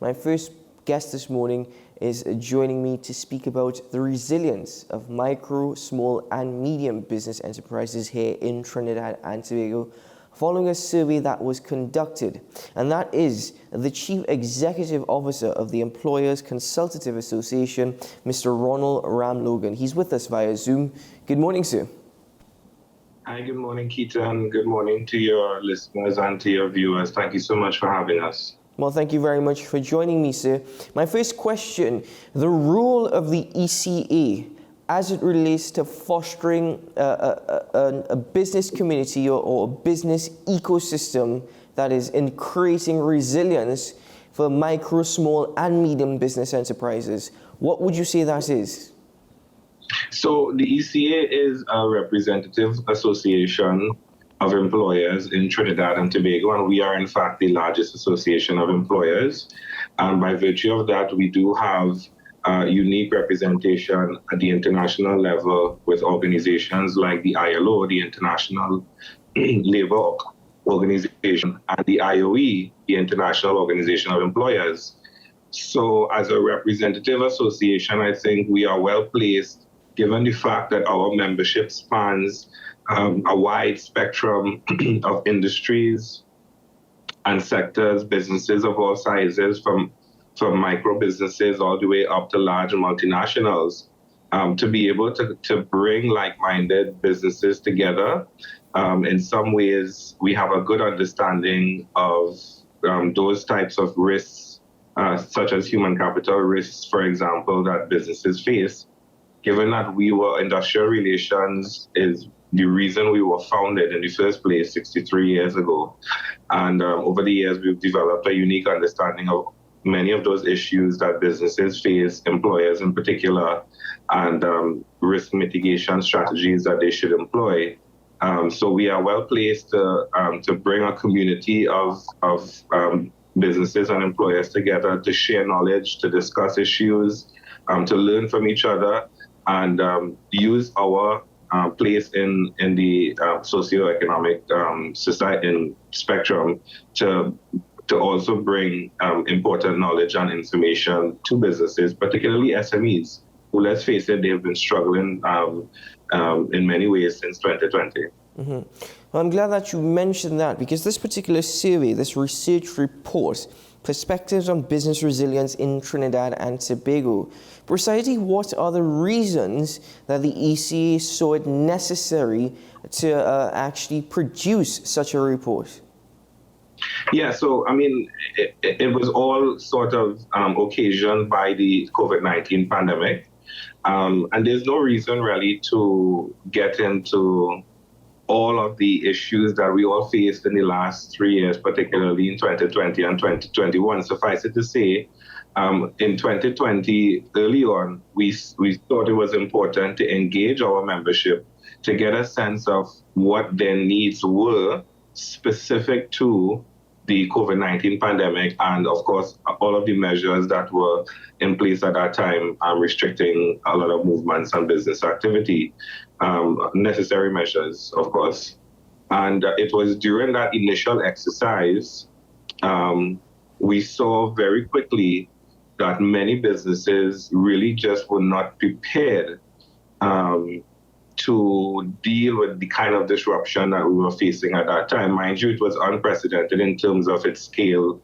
My first guest this morning is joining me to speak about the resilience of micro, small, and medium business enterprises here in Trinidad and Tobago, following a survey that was conducted. And that is the Chief Executive Officer of the Employers Consultative Association, Mr. Ronald Ramlogan. He's with us via Zoom. Good morning, sir. Hi, good morning, Keaton. Good morning to your listeners and to your viewers. Thank you so much for having us. Well, thank you very much for joining me, sir. My first question, the role of the ECA as it relates to fostering a business community or a business ecosystem that is in creating resilience for micro, small, and medium business enterprises. What would you say that is? So the ECA is a representative association of employers in Trinidad and Tobago, and we are in fact the largest association of employers. And by virtue of that, we do have unique representation at the international level with organizations like the ILO, the International Labour Organization, and the IOE, the International Organization of Employers. So as a representative association, I think we are well placed given the fact that our membership spans a wide spectrum of industries and sectors, businesses of all sizes, from micro businesses all the way up to large multinationals, to be able to bring like-minded businesses together. In some ways, we have a good understanding of those types of risks, such as human capital risks, for example, that businesses face. Given that industrial relations is the reason we were founded in the first place 63 years ago. And over the years, we've developed a unique understanding of many of those issues that businesses face, employers in particular, and risk mitigation strategies that they should employ. So we are well placed to bring a community of businesses and employers together to share knowledge, to discuss issues, to learn from each other, and use our place in the socioeconomic society spectrum to also bring important knowledge and information to businesses, particularly SMEs, who, let's face it, they've been struggling in many ways since 2020. Mm-hmm. Well, I'm glad that you mentioned that, because this particular survey, this research report, Perspectives on Business Resilience in Trinidad and Tobago, precisely what are the reasons that the ECA saw it necessary to actually produce such a report? Yeah, so I mean, it was all sort of occasioned by the COVID-19 pandemic. And there's no reason really to get into all of the issues that we all faced in the last 3 years, particularly in 2020 and 2021. Suffice it to say, in 2020, early on, we thought it was important to engage our membership to get a sense of what their needs were specific to the COVID-19 pandemic, and of course, all of the measures that were in place at that time, restricting a lot of movements and business activity, necessary measures, of course. And it was during that initial exercise, we saw very quickly that many businesses really just were not prepared to deal with the kind of disruption that we were facing at that time. Mind you, it was unprecedented in terms of its scale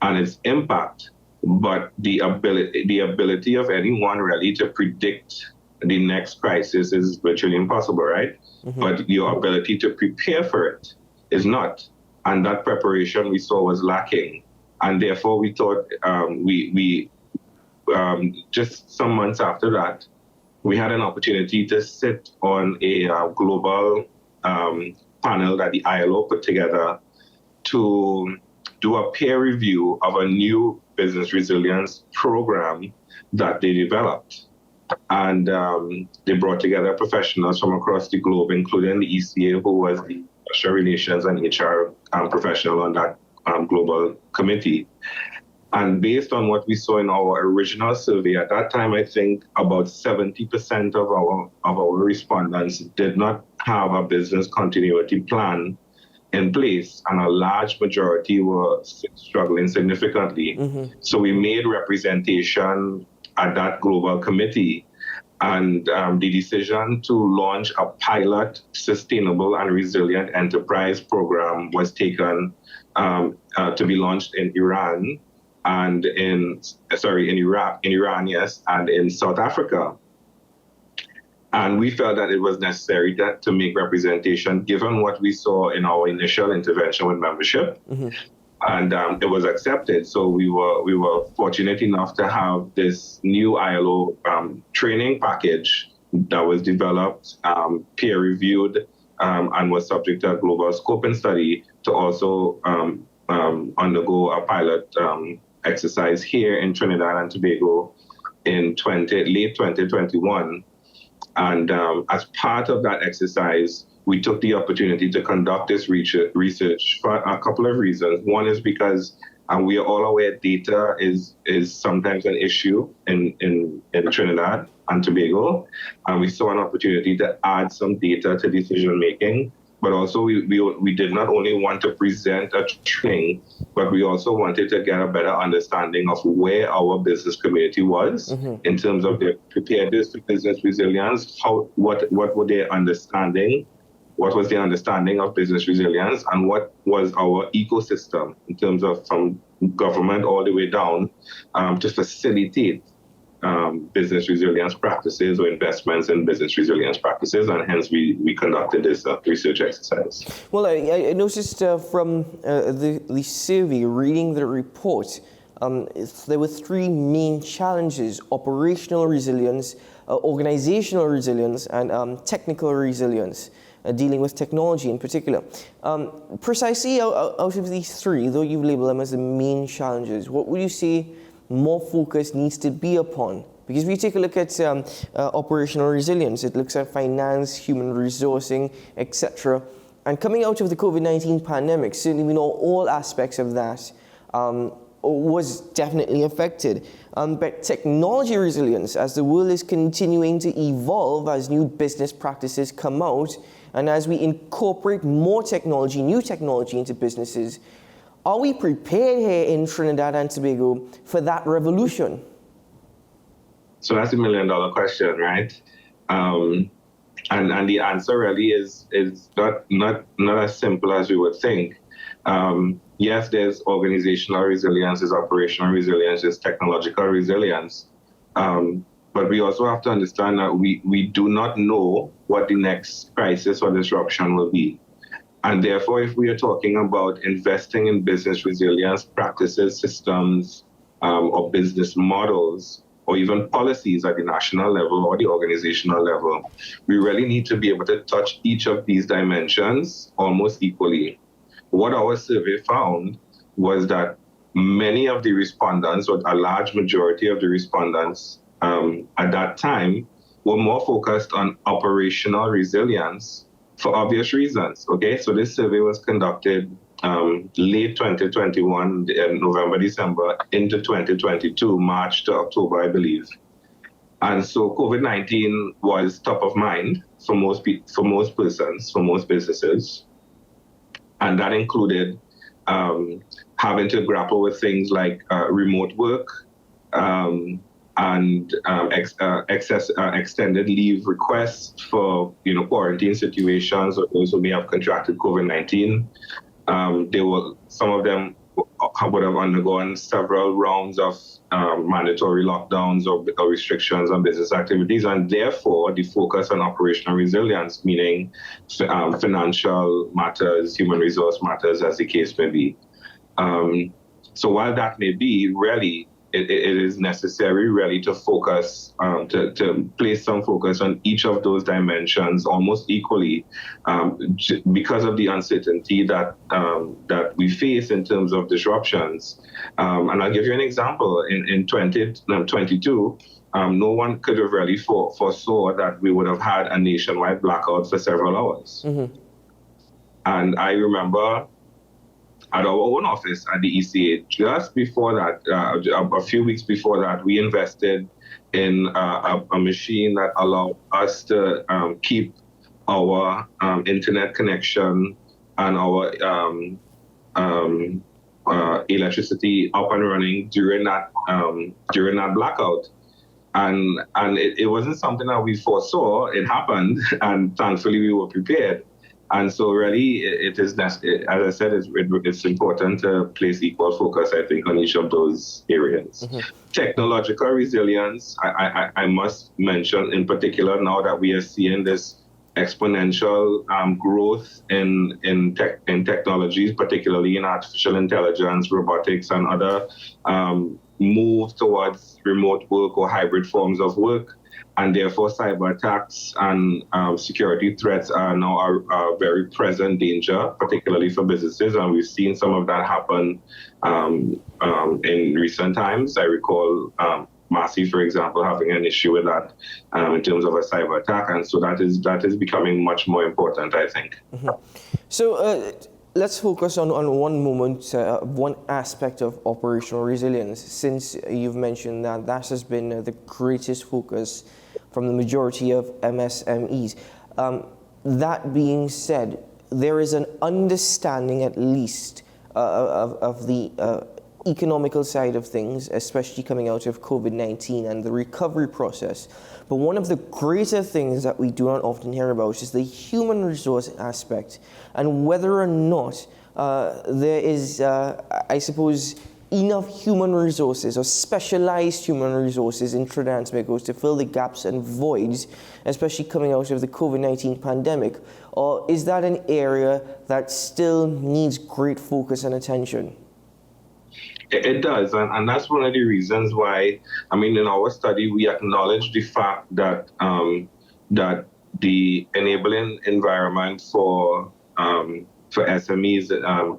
and its impact, but the ability of anyone really to predict the next crisis is virtually impossible, right? Mm-hmm. But your ability to prepare for it is not. And that preparation we saw was lacking. And therefore we thought we just some months after that, we had an opportunity to sit on a global panel that the ILO put together to do a peer review of a new business resilience program that they developed. And they brought together professionals from across the globe, including the ECA, who was the industrial relations and HR professional on that global committee. And based on what we saw in our original survey, at that time, I think about 70% of our respondents did not have a business continuity plan in place, and a large majority were struggling significantly. So we made representation at that global committee, and the decision to launch a pilot sustainable and resilient enterprise program was taken to be launched in Iran and in Iran, yes, and in South Africa. And we felt that it was necessary to make representation given what we saw in our initial intervention with membership. And it was accepted. So we were fortunate enough to have this new ILO training package that was developed, peer reviewed, and was subject to a global scoping study to also undergo a pilot exercise here in Trinidad and Tobago in late 2021. And as part of that exercise, we took the opportunity to conduct this research for a couple of reasons. One is because we are all aware data is sometimes an issue in Trinidad and Tobago. And we saw an opportunity to add some data to decision making. But also we did not only want to present a training, but we also wanted to get a better understanding of where our business community was in terms of their preparedness to business resilience, what were their understanding, what was their understanding of business resilience, and what was our ecosystem in terms of from government all the way down to facilitate business resilience practices or investments in business resilience practices, and hence we conducted this research exercise. Well, I noticed from the survey, reading the report, there were three main challenges: operational resilience, organizational resilience, and technical resilience, dealing with technology in particular. Precisely out of these three, though you've labeled them as the main challenges, what would you say more focus needs to be upon? Because if you take a look at operational resilience, it looks at finance, human resourcing, etc. And coming out of the COVID-19 pandemic, certainly we know all aspects of that was definitely affected. But technology resilience, as the world is continuing to evolve, as new business practices come out, and as we incorporate more technology, new technology into businesses, are we prepared here in Trinidad and Tobago for that revolution? So that's $1 million question, right? And the answer really is not as simple as we would think. Yes, there's organizational resilience, there's operational resilience, there's technological resilience. But we also have to understand that we do not know what the next crisis or disruption will be. And therefore, if we are talking about investing in business resilience practices, systems, or business models, or even policies at the national level or the organizational level, we really need to be able to touch each of these dimensions almost equally. What our survey found was that many of the respondents, or a large majority of the respondents at that time, were more focused on operational resilience for obvious reasons, okay? So this survey was conducted late 2021, November, December, into 2022, March to October, I believe. And so COVID-19 was top of mind for most persons, for most businesses. And that included having to grapple with things like remote work, and extended leave requests for quarantine situations or those who may have contracted COVID-19. Some of them would have undergone several rounds of mandatory lockdowns or restrictions on business activities, and therefore the focus on operational resilience, meaning financial matters, human resource matters, as the case may be. So while that may be, really, it is necessary really to focus, to place some focus on each of those dimensions almost equally, because of the uncertainty that we face in terms of disruptions. And I'll give you an example. In 2022, no one could have really foresaw that we would have had a nationwide blackout for several hours. And I remember at our own office at the ECA, just before that, a few weeks before that, we invested in a machine that allowed us to keep our internet connection our electricity up and running during that blackout. And it wasn't something that we foresaw. It happened, and thankfully we were prepared. And so really, it is, as I said, it's important to place equal focus, I think, on each of those areas. Mm-hmm. Technological resilience, I must mention in particular, now that we are seeing this exponential growth in technologies, particularly in artificial intelligence, robotics, and other move towards remote work or hybrid forms of work. And therefore, cyber attacks and security threats are now a very present danger, particularly for businesses. And we've seen some of that happen in recent times. I recall Massey, for example, having an issue with that in terms of a cyber attack. And so that is becoming much more important, I think. Mm-hmm. So let's focus on one moment, one aspect of operational resilience, since you've mentioned that has been the greatest focus from the majority of MSMEs. That being said, there is an understanding, at least, of the economical side of things, especially coming out of COVID-19 and the recovery process. But one of the greater things that we do not often hear about is the human resource aspect, and whether or not there is, I suppose, enough human resources or specialized human resources in Trinidad and Tobago to fill the gaps and voids, especially coming out of the COVID-19 pandemic? Or is that an area that still needs great focus and attention? It does, and that's one of the reasons why, in our study, we acknowledge the fact that that the enabling environment for SMEs,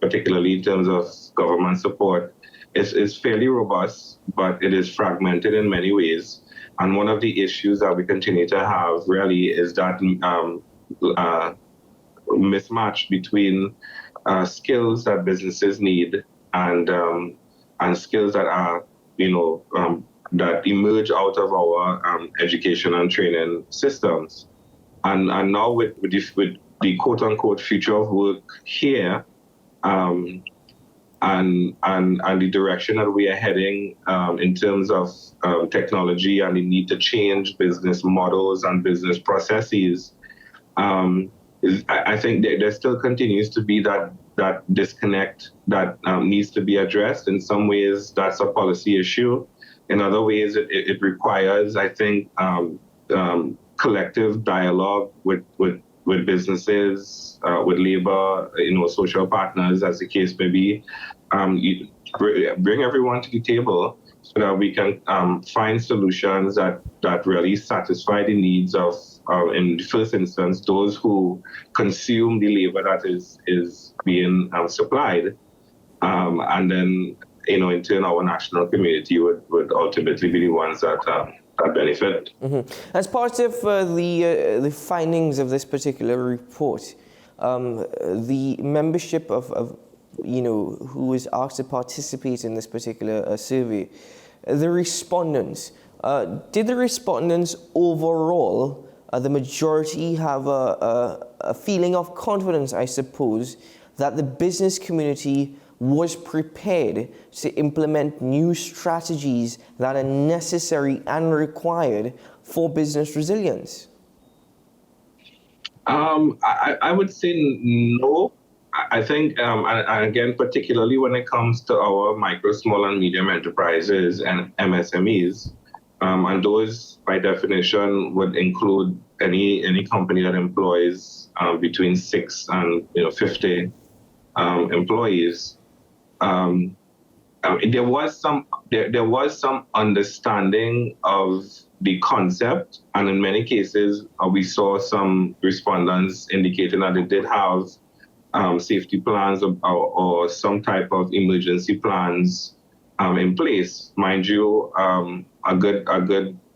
particularly in terms of government support, is fairly robust, but it is fragmented in many ways. And one of the issues that we continue to have really is that mismatch between skills that businesses need and skills that are, that emerge out of our education and training systems. And now with the quote unquote future of work here, and the direction that we are heading in terms of technology and the need to change business models and business processes, I think there still continues to be that disconnect that needs to be addressed. In some ways, that's a policy issue. In other ways, it requires, I think, collective dialogue with businesses, with labor, social partners, as the case may be. Bring everyone to the table so that we can find solutions that really satisfy the needs of, in the first instance, those who consume the labor that is being supplied. And then, in turn, our national community would ultimately be the ones that benefit. Mm-hmm. As part of the findings of this particular report, the membership of who was asked to participate in this particular survey, the respondents, did the respondents overall, the majority have a feeling of confidence, I suppose, that the business community was prepared to implement new strategies that are necessary and required for business resilience? I would say no. I think, and again, particularly when it comes to our micro, small, and medium enterprises and MSMEs, and those, by definition, would include any company that employs between 6 and 50 employees. There was some understanding of the concept, and in many cases, we saw some respondents indicating that they did have safety plans or some type of emergency plans in place. Mind you, a good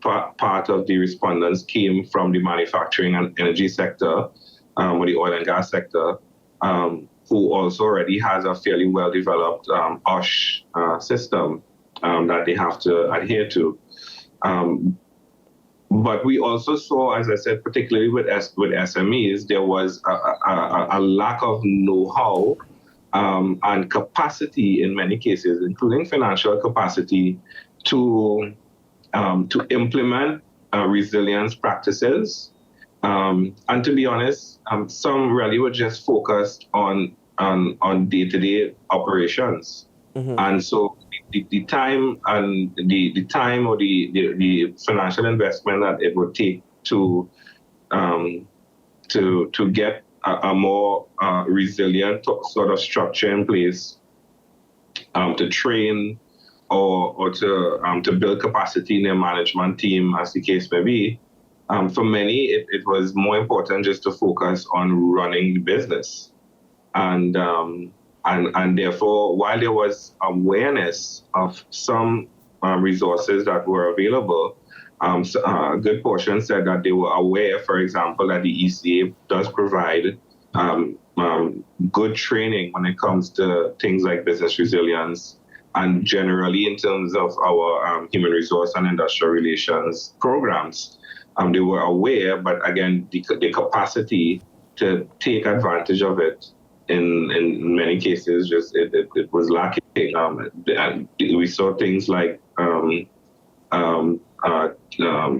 part of the respondents came from the manufacturing and energy sector, or the oil and gas sector, who also already has a fairly well-developed OSH system that they have to adhere to. But we also saw, as I said, particularly with SMEs, there was a lack of know-how and capacity in many cases, including financial capacity, to implement resilience practices. And to be honest, some really were just focused on day-to-day operations. And so the time and the time or the financial investment that it would take to get a more resilient sort of structure in place, to train or to build capacity in their management team, as the case may be. For many, it was more important just to focus on running the business. And therefore, while there was awareness of some resources that were available, so, a good portion said that they were aware, for example, that the ECA does provide good training when it comes to things like business resilience, and generally in terms of our human resource and industrial relations programs. They were aware, but again, the capacity to take advantage of it in many cases just it was lacking. And we saw things like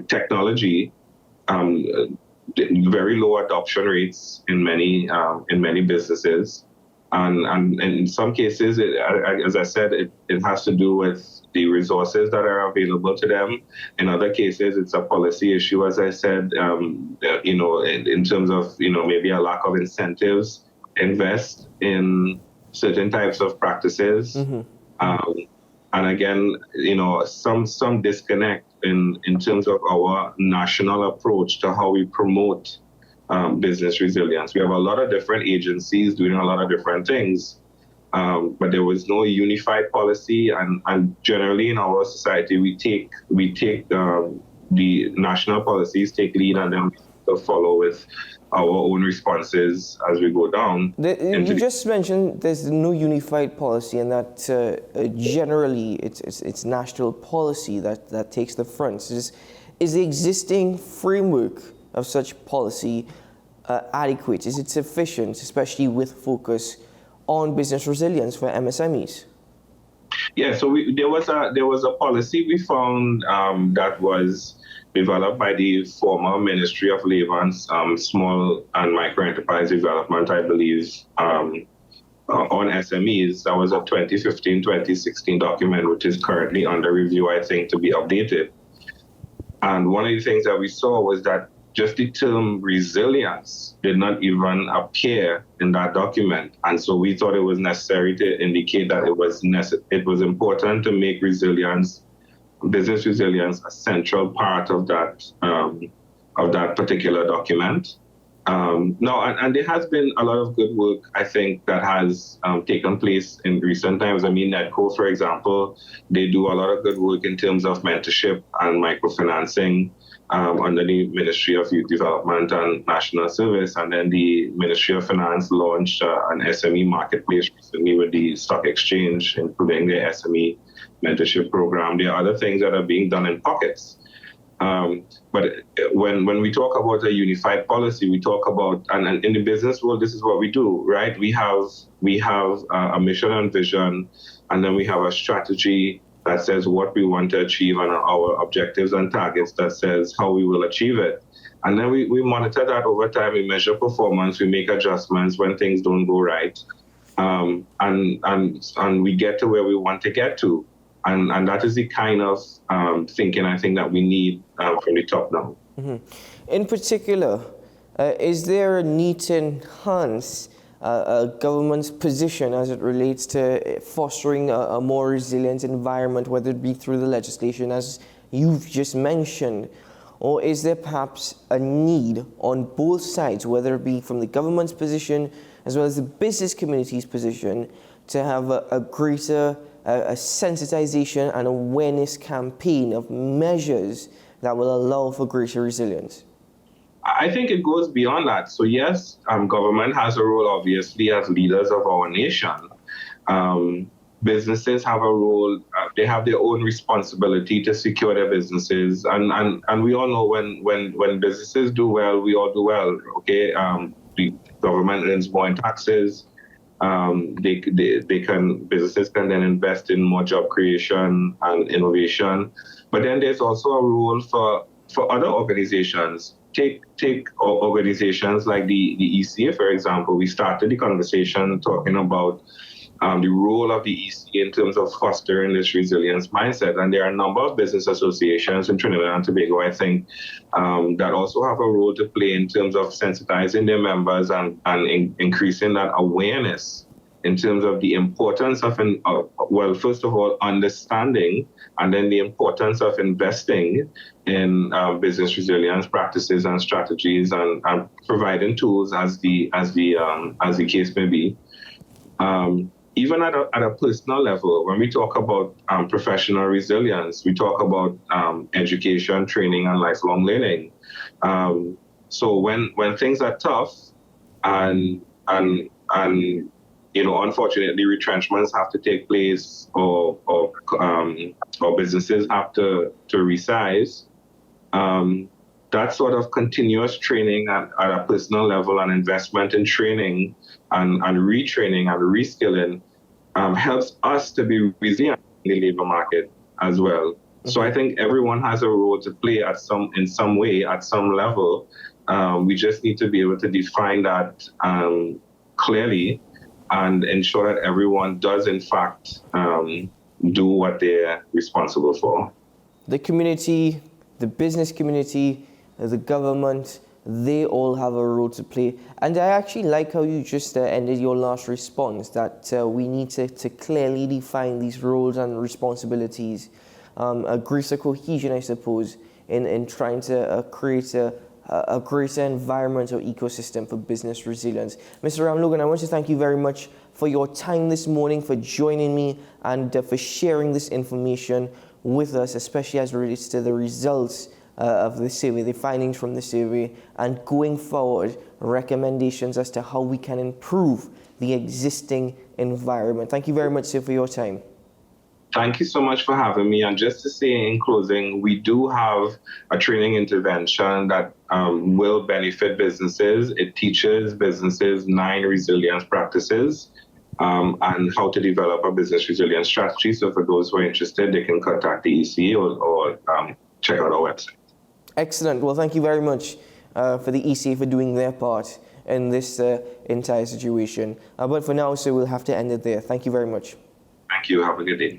technology, very low adoption rates in many businesses. And in some cases, as I said, it has to do with the resources that are available to them. In other cases, it's a policy issue, as I said, in terms of, maybe a lack of incentives, invest in certain types of practices. And again, some disconnect in terms of our national approach to how we promote business resilience. We have a lot of different agencies doing a lot of different things, but there was no unified policy. And generally in our society, we take the national policies take lead, and then we follow with our own responses as we go down. You just mentioned there's no unified policy, and that generally it's national policy that takes the front. Is the existing framework of such policy adequate? Is it sufficient, especially with focus on business resilience for MSMEs? Yeah, so there was a policy we found that was developed by the former Ministry of Labor and Small and Micro Enterprise Development, I believe, on SMEs. That was a 2015-2016 document, which is currently under review, I think, to be updated. And one of the things that we saw was that just the term resilience did not even appear in that document. And so we thought it was necessary to indicate that it was important to make business resilience, a central part of that particular document. Now, and there has been a lot of good work, I think, that has taken place in recent times. I mean, NEDCO, for example, they do a lot of good work in terms of mentorship and microfinancing under the Ministry of Youth Development and National Service. And then the Ministry of Finance launched an SME marketplace recently with the stock exchange, including the SME mentorship program. There are other things that are being done in pockets. But when we talk about a unified policy, we talk about, and in the business world, this is what we do, right? We have a mission and vision, and then we have a strategy that says what we want to achieve and our objectives and targets that says how we will achieve it. And then we monitor that over time, we measure performance, we make adjustments when things don't go right, and we get to where we want to get to. And that is the kind of thinking I think that we need from the top down. In particular, is there a need to enhance a government's position as it relates to fostering a more resilient environment, whether it be through the legislation, as you've just mentioned, or is there perhaps a need on both sides, whether it be from the government's position as well as the business community's position, to have a greater a sensitization and awareness campaign of measures that will allow for greater resilience? I think it goes beyond that. So yes, government has a role, obviously, as leaders of our nation. businesses have a role. They have their own responsibility to secure their businesses, and we all know when businesses do well, we all do well. Okay, the government earns more in taxes. Businesses can then invest in more job creation and innovation. But then there's also a role for other organizations. Take organizations like the ECA, for example. We started the conversation talking about the role of the ECA in terms of fostering this resilience mindset. And there are a number of business associations in Trinidad and Tobago, I think, that also have a role to play in terms of sensitizing their members and increasing that awareness in terms of the importance of, well, first of all, understanding, and then the importance of investing in business resilience practices and strategies, and providing tools as the case may be. Even at a personal level, when we talk about professional resilience, we talk about education, training, and lifelong learning. So when things are tough, and unfortunately, retrenchments have to take place, or businesses have to resize. That sort of continuous training at a personal level and investment in training and retraining and reskilling helps us to be resilient in the labor market as well. Mm-hmm. So I think everyone has a role to play in some way, at some level. We just need to be able to define that clearly and ensure that everyone does, in fact, do what they're responsible for. The community, the business community, the government, they all have a role to play. And I actually like how you just ended your last response, that we need to clearly define these roles and responsibilities, a greater cohesion, I suppose, in trying to create a greater environment or ecosystem for business resilience. Mr. Ram Logan, I want to thank you very much for your time this morning, for joining me, and for sharing this information with us, especially as it relates to the results of the survey, the findings from the survey, and going forward, recommendations as to how we can improve the existing environment. Thank you very much, sir, for your time. Thank you so much for having me. And just to say in closing, we do have a training intervention that will benefit businesses. It teaches businesses 9 resilience practices and how to develop a business resilience strategy. So for those who are interested, they can contact the ECA or check out our website. Excellent. Well, thank you very much for the ECA for doing their part in this entire situation. But for now, sir, we'll have to end it there. Thank you very much. Thank you. Have a good day.